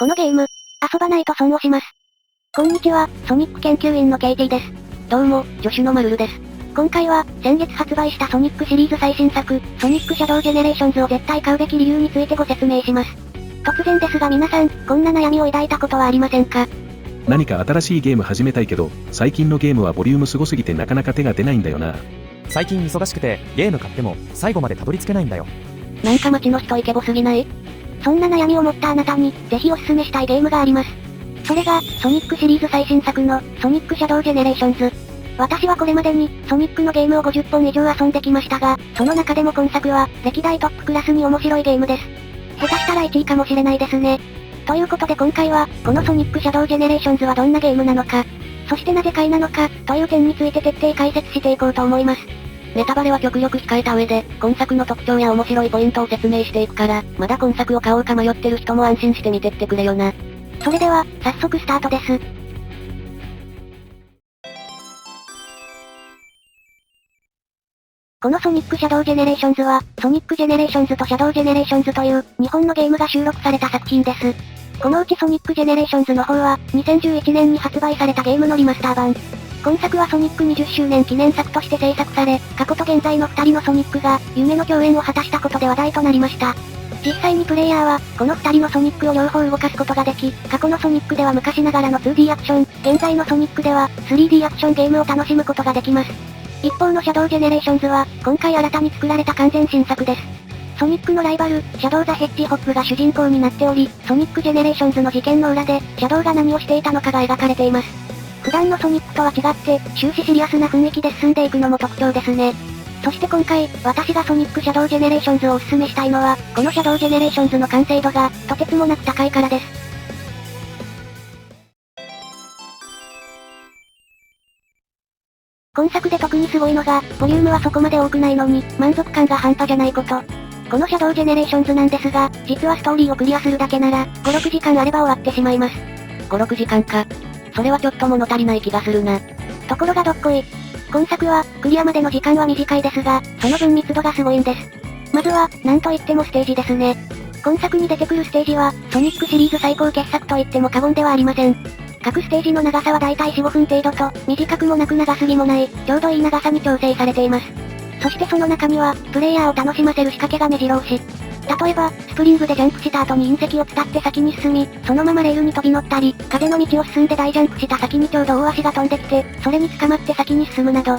このゲーム、遊ばないと損をします。こんにちは、ソニック研究員のケイティです。どうも、助手のマルルです。今回は、先月発売したソニックシリーズ最新作、ソニックシャドウジェネレーションズを絶対買うべき理由についてご説明します。突然ですが皆さん、こんな悩みを抱いたことはありませんか？何か新しいゲーム始めたいけど、最近のゲームはボリュームすごすぎてなかなか手が出ないんだよな。最近忙しくて、ゲーム買っても、最後までたどり着けないんだよ。なんか街の人イケボすぎない？そんな悩みを持ったあなたに、ぜひおすすめしたいゲームがあります。それが、ソニックシリーズ最新作の、ソニックシャドウジェネレーションズ。私はこれまでに、ソニックのゲームを50本以上遊んできましたが、その中でも今作は、歴代トップクラスに面白いゲームです。下手したら1位かもしれないですね。ということで今回は、このソニックシャドウジェネレーションズはどんなゲームなのか、そしてなぜ買いなのか、という点について徹底解説していこうと思います。ネタバレは極力控えた上で、今作の特徴や面白いポイントを説明していくから、まだ今作を買おうか迷ってる人も安心して見てってくれよな。それでは、早速スタートです。このソニックシャドウジェネレーションズは、ソニックジェネレーションズとシャドウジェネレーションズという、日本のゲームが収録された作品です。このうちソニックジェネレーションズの方は、2011年に発売されたゲームのリマスター版。今作はソニック20周年記念作として制作され、過去と現在の2人のソニックが、夢の共演を果たしたことで話題となりました。実際にプレイヤーは、この2人のソニックを両方動かすことができ、過去のソニックでは昔ながらの 2D アクション、現在のソニックでは、3D アクションゲームを楽しむことができます。一方のシャドウジェネレーションズは、今回新たに作られた完全新作です。ソニックのライバル、シャドウ・ザ・ヘッジホッグが主人公になっており、ソニックジェネレーションズの事件の裏で、シャドウが何をしていたのかが描かれています。普段のソニックとは違って、終始シリアスな雰囲気で進んでいくのも特徴ですね。そして今回、私がソニックシャドウジェネレーションズをおすすめしたいのは、このシャドウジェネレーションズの完成度が、とてつもなく高いからです。今作で特にすごいのが、ボリュームはそこまで多くないのに、満足感が半端じゃないこと。このシャドウジェネレーションズなんですが、実はストーリーをクリアするだけなら、5、6時間あれば終わってしまいます。5、6時間か。それはちょっと物足りない気がするな。ところがどっこい。今作は、クリアまでの時間は短いですが、その分密度がすごいんです。まずは、なんといってもステージですね。今作に出てくるステージは、ソニックシリーズ最高傑作と言っても過言ではありません。各ステージの長さはだいたい4、5分程度と、短くもなく長すぎもない、ちょうどいい長さに調整されています。そしてその中には、プレイヤーを楽しませる仕掛けが目白押し。例えば、スプリングでジャンプした後に隕石を伝って先に進み、そのままレールに飛び乗ったり、風の道を進んで大ジャンプした先にちょうど大足が飛んできて、それに捕まって先に進むなど。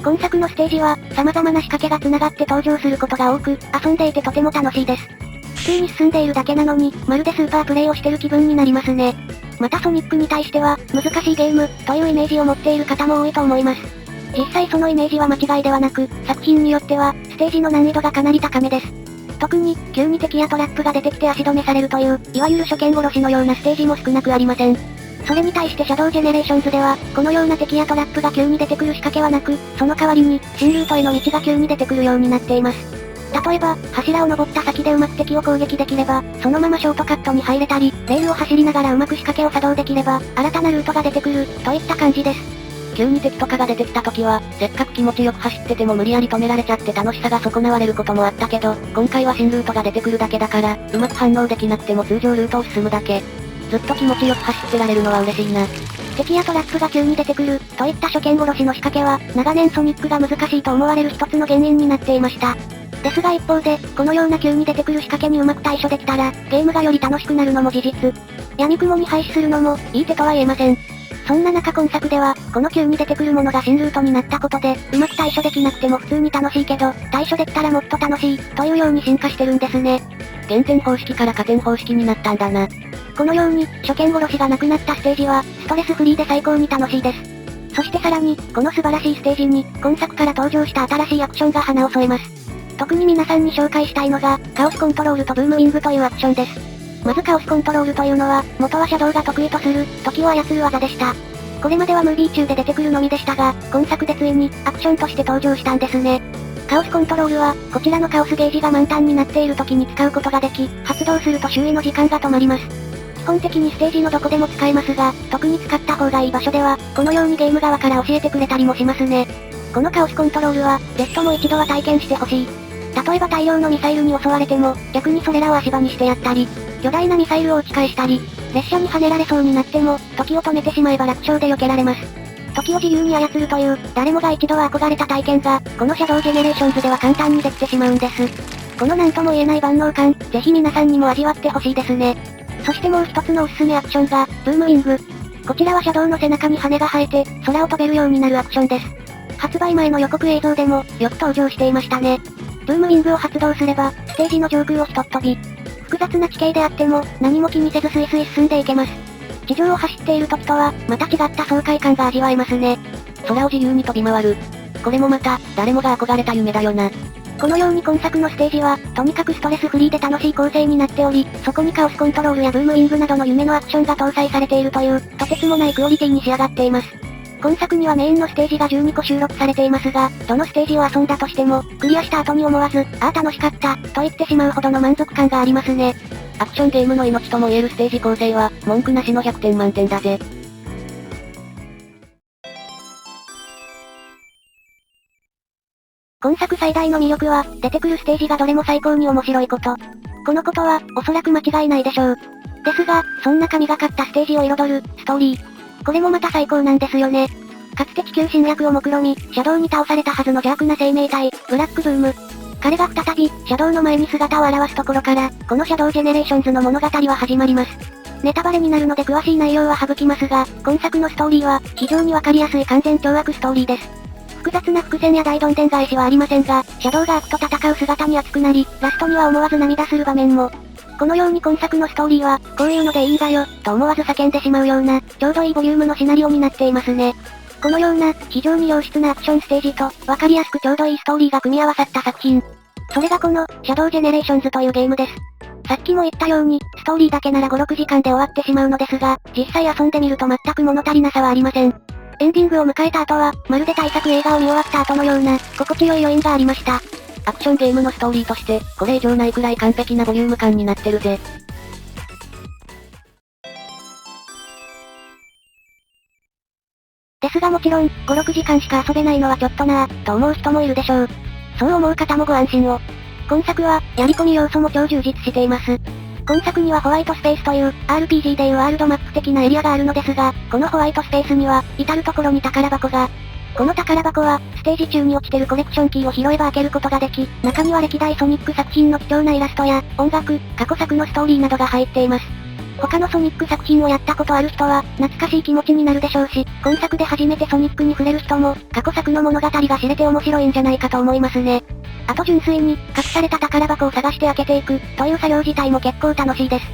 今作のステージは、様々な仕掛けが繋がって登場することが多く、遊んでいてとても楽しいです。普通に進んでいるだけなのに、まるでスーパープレイをしてる気分になりますね。またソニックに対しては、難しいゲーム、というイメージを持っている方も多いと思います。実際そのイメージは間違いではなく、作品によっては、ステージの難易度がかなり高めです。特に、急に敵やトラップが出てきて足止めされるという、いわゆる初見殺しのようなステージも少なくありません。それに対してシャドウジェネレーションズでは、このような敵やトラップが急に出てくる仕掛けはなく、その代わりに、新ルートへの道が急に出てくるようになっています。例えば、柱を登った先でうまく敵を攻撃できれば、そのままショートカットに入れたり、レールを走りながらうまく仕掛けを作動できれば、新たなルートが出てくる、といった感じです。急に敵とかが出てきた時は、せっかく気持ちよく走ってても無理やり止められちゃって楽しさが損なわれることもあったけど、今回は新ルートが出てくるだけだから、うまく反応できなくても通常ルートを進むだけ。ずっと気持ちよく走ってられるのは嬉しいな。敵やトラップが急に出てくる、といった初見殺しの仕掛けは、長年ソニックが難しいと思われる一つの原因になっていました。ですが一方で、このような急に出てくる仕掛けにうまく対処できたら、ゲームがより楽しくなるのも事実。闇雲に廃止するのも、いい手とは言えません。そんな中今作では、この急に出てくるものが新ルートになったことで、うまく対処できなくても普通に楽しいけど、対処できたらもっと楽しい、というように進化してるんですね。減点方式から加点方式になったんだな。このように、初見殺しがなくなったステージは、ストレスフリーで最高に楽しいです。そしてさらに、この素晴らしいステージに、今作から登場した新しいアクションが花を添えます。特に皆さんに紹介したいのが、カオスコントロールとブームウィングというアクションです。まずカオスコントロールというのは、元はシャドウが得意とする、時を操る技でした。これまではムービー中で出てくるのみでしたが、今作でついに、アクションとして登場したんですね。カオスコントロールは、こちらのカオスゲージが満タンになっている時に使うことができ、発動すると周囲の時間が止まります。基本的にステージのどこでも使えますが、特に使った方がいい場所では、このようにゲーム側から教えてくれたりもしますね。このカオスコントロールは、ぜひとも一度は体験してほしい。例えば大量のミサイルに襲われても、逆にそれらを足場にしてやったり、巨大なミサイルを打ち返したり、列車にはねられそうになっても、時を止めてしまえば楽勝で避けられます。時を自由に操るという、誰もが一度は憧れた体験が、このシャドウジェネレーションズでは簡単にできてしまうんです。このなんとも言えない万能感、ぜひ皆さんにも味わってほしいですね。そしてもう一つのおすすめアクションが、ブームウィング。こちらはシャドウの背中に羽が生えて、空を飛べるようになるアクションです。発売前の予告映像でも、よく登場していましたね。ブームウィングを発動すれば、ステージの上空をひとっ飛び。複雑な地形であっても、何も気にせずスイスイ進んでいけます。地上を走っている時とは、また違った爽快感が味わえますね。空を自由に飛び回る。これもまた、誰もが憧れた夢だよな。このように今作のステージは、とにかくストレスフリーで楽しい構成になっており、そこにカオスコントロールやブームウィングなどの夢のアクションが搭載されているという、とてつもないクオリティに仕上がっています。今作にはメインのステージが12個収録されていますが、どのステージを遊んだとしても、クリアした後に思わず、ああ楽しかった、と言ってしまうほどの満足感がありますね。アクションゲームの命とも言えるステージ構成は、文句なしの100点満点だぜ。今作最大の魅力は、出てくるステージがどれも最高に面白いこと。このことは、おそらく間違いないでしょう。ですが、そんな神がかったステージを彩る、ストーリー。これもまた最高なんですよね。かつて地球侵略を目論み、シャドウに倒されたはずの邪悪な生命体、ブラックブーム。彼が再び、シャドウの前に姿を現すところから、このシャドウジェネレーションズの物語は始まります。ネタバレになるので詳しい内容は省きますが、今作のストーリーは、非常にわかりやすい完全懲悪ストーリーです。複雑な伏線や大どんでん返しはありませんが、シャドウが悪と戦う姿に熱くなり、ラストには思わず涙する場面も。このように今作のストーリーは、こういうのでいいんだよ、と思わず叫んでしまうような、ちょうどいいボリュームのシナリオになっていますね。このような、非常に良質なアクションステージと、わかりやすくちょうどいいストーリーが組み合わさった作品。それがこの、シャドウジェネレーションズというゲームです。さっきも言ったように、ストーリーだけなら5、6時間で終わってしまうのですが、実際遊んでみると全く物足りなさはありません。エンディングを迎えた後は、まるで大作映画を見終わった後のような、心地よい余韻がありました。アクションゲームのストーリーとして、これ以上ないくらい完璧なボリューム感になってるぜ。ですがもちろん、5、6時間しか遊べないのはちょっとなぁ、と思う人もいるでしょう。そう思う方もご安心を。今作は、やり込み要素も超充実しています。今作にはホワイトスペースという、RPG でいうワールドマップ的なエリアがあるのですが、このホワイトスペースには、至るところに宝箱が。この宝箱は、ステージ中に落ちてるコレクションキーを拾えば開けることができ、中には歴代ソニック作品の貴重なイラストや、音楽、過去作のストーリーなどが入っています。他のソニック作品をやったことある人は、懐かしい気持ちになるでしょうし、今作で初めてソニックに触れる人も、過去作の物語が知れて面白いんじゃないかと思いますね。あと純粋に、隠された宝箱を探して開けていく、という作業自体も結構楽しいです。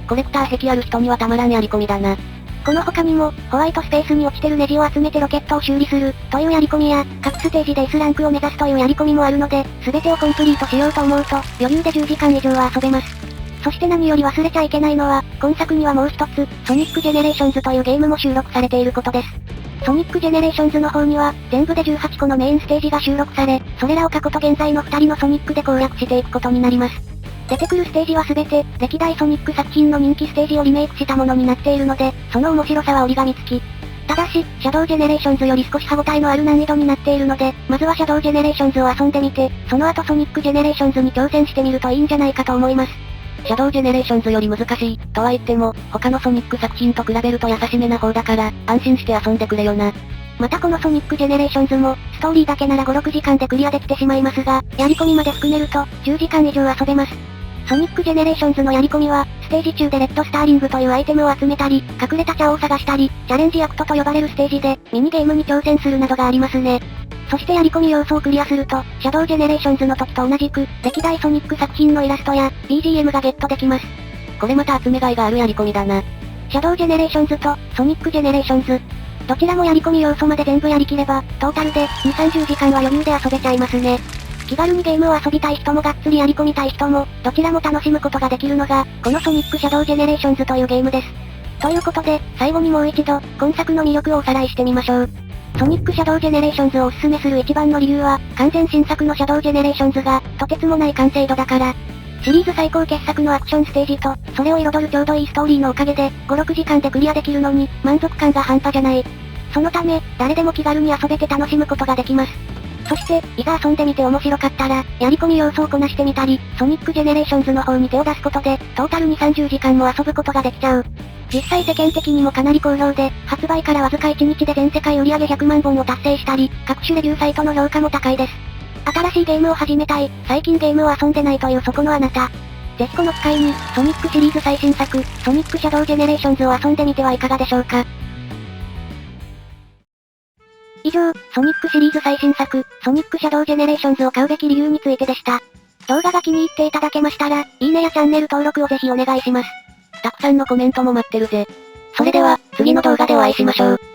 コレクター癖ある人にはたまらんやり込みだな。この他にも、ホワイトスペースに落ちてるネジを集めてロケットを修理する、というやり込みや、各ステージで S ランクを目指すというやり込みもあるので、全てをコンプリートしようと思うと、余裕で10時間以上は遊べます。そして何より忘れちゃいけないのは、今作にはもう一つ、ソニックジェネレーションズというゲームも収録されていることです。ソニックジェネレーションズの方には、全部で18個のメインステージが収録され、それらを過去と現在の2人のソニックで攻略していくことになります。出てくるステージは全て、歴代ソニック作品の人気ステージをリメイクしたものになっているので、その面白さは折り紙付き。ただし、シャドウジェネレーションズより少し歯応えのある難易度になっているので、まずはシャドウジェネレーションズを遊んでみて、その後ソニックジェネレーションズに挑戦してみるといいんじゃないかと思います。シャドウジェネレーションズより難しい、とは言っても、他のソニック作品と比べると優しめな方だから、安心して遊んでくれよな。またこのソニックジェネレーションズも、ストーリーだけなら5、6時間でクリアできてしまいますが、やり込みまで含めると、10時間以上遊べます。ソニックジェネレーションズのやり込みは、ステージ中でレッドスターリングというアイテムを集めたり、隠れた茶を探したり、チャレンジアクトと呼ばれるステージで、ミニゲームに挑戦するなどがありますね。そしてやり込み要素をクリアすると、シャドウジェネレーションズの時と同じく、歴代ソニック作品のイラストや、BGM がゲットできます。これまた集めがいがあるやり込みだな。シャドウジェネレーションズと、ソニックジェネレーションズ。どちらもやり込み要素まで全部やりきれば、トータルで、2、30時間は余裕で遊べちゃいますね。気軽にゲームを遊びたい人もがっつりやり込みたい人も、どちらも楽しむことができるのが、このソニックシャドウジェネレーションズというゲームです。ということで、最後にもう一度、今作の魅力をおさらいしてみましょう。ソニックシャドウジェネレーションズをおすすめする一番の理由は、完全新作のシャドウジェネレーションズが、とてつもない完成度だから。シリーズ最高傑作のアクションステージと、それを彩るちょうどいいストーリーのおかげで、5、6時間でクリアできるのに、満足感が半端じゃない。そのため、誰でも気軽に遊べて楽しむことができます。そして、いざ遊んでみて面白かったら、やり込み要素をこなしてみたり、ソニックジェネレーションズの方に手を出すことで、トータル2、30時間も遊ぶことができちゃう。実際世間的にもかなり好評で、発売からわずか1日で全世界売上100万本を達成したり、各種レビューサイトの評価も高いです。新しいゲームを始めたい、最近ゲームを遊んでないというそこのあなた。ぜひこの機会に、ソニックシリーズ最新作、ソニックシャドウジェネレーションズを遊んでみてはいかがでしょうか。以上、ソニックシリーズ最新作、ソニックシャドウジェネレーションズを買うべき理由についてでした。動画が気に入っていただけましたら、いいねやチャンネル登録をぜひお願いします。たくさんのコメントも待ってるぜ。それでは、次の動画でお会いしましょう。